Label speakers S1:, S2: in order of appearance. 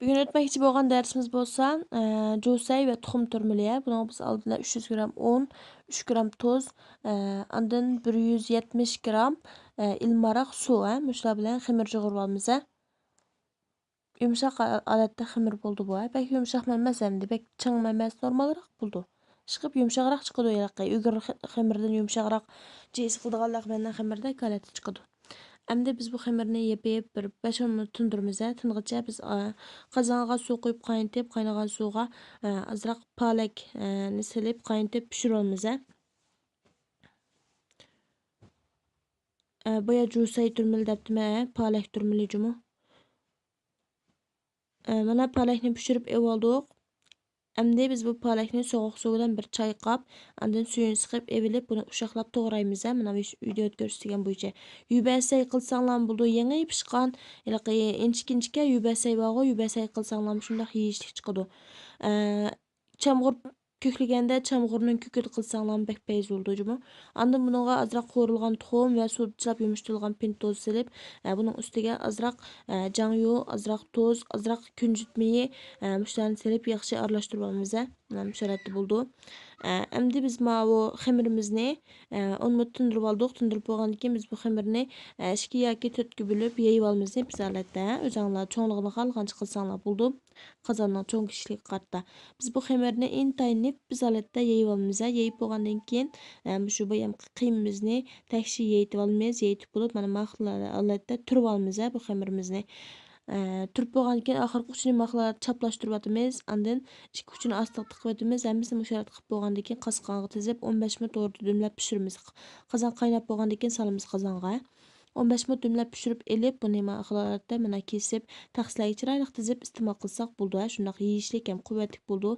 S1: Bugün o'tmoqchi bo'lgan darsimiz bo'lsa, jo'say va tuxum turmiliya. Buni biz oldindan 300 gram un, 3 gram tuz, ondan 170 gram ilmariq suv, shular bilan xamir yo'g'irib olamiz. Yumshoq holatda xamir bo'ldi bu. Bak yumshoq emas endi, bak chang emas, normalroq bo'ldi. Chiqib yumshoqroq chiqadi yoqqa. Uygur xamirdan yumshoqroq jeys qildiganlar bilan xamirda holatda chiqadi. Endi biz bu xamirni yepib bir 5-10 minut tindiramiz. Tingicha biz qozonga suv quyib qaynatib, qaynagan suvga azroq palak ni silib qaynatib pishiramiz. Boya jusay turmil debdimi, palak turmili jumu. Mana palakni pishirib evoldik. Endi biz bu palakni sovuq suv bilan bir chayqab, ondan suyini siqib evilib, buni ushoqlab to'g'raymiz. Mana bu videoda ko'rsatilgan bo'yicha. Yubasay qilsanglar bo'ldi, yangi pishgan, ilaqi inchik-inchikka yubasay bog'i, yubasay qilsanglar shunday yeyishlik chiqadi. Chamg'ur ko'kliganda chamg'urning ko'kit qilsanglar bek payz bo'ldi jumu. Ondan bunga azroq qo'rilgan tuxum va suvlab yumshatilgan pintoz silib, buning ustiga azroq jangyu, azroq tuz, azroq kunjut meyi shularni silib yaxshi aralashtirib olamiz. Mana shu holatda bo'ldi. Endi biz bu xamirimizni 10 minut tindirib oldik. Tindirib bo'lgandan keyin biz bu xamirni 2 yoki 4 ga bo'lib yeyib olamiz. Biz holatda o'zinglar cho'ngligini xohlagancha qilsanglar bo'ldi. Qozonning cho'ng kishilik qarta. Biz bu xamirni intayin biz holatda yeyib olamiz. Yeyib bo'lgandan keyin shu boyam qiymimizni takshi yeyib olamiz. Yeyib bo'lib mana mahlar holatda turib olamiz bu xamirimizni. Turib bo'lgandan keyin oxirgi uchini mahlar chaplashtirib atamiz. Ondan ikki uchini ostiq tiqib atamiz. Hammasi musharat qilib bo'lgandan keyin qasqonga tizib 15 minut o'rtada dumlab pishiramiz. Qozon qaynab bo'lgandan keyin solamiz qozonga. 15 minut dumlab pishirib elib, buni mahlarda mana kesib, taqsilarga chiroyli tizib iste'mol qilsak bo'ldi. Shunday yeyishlik ham quvvatli bo'ldi.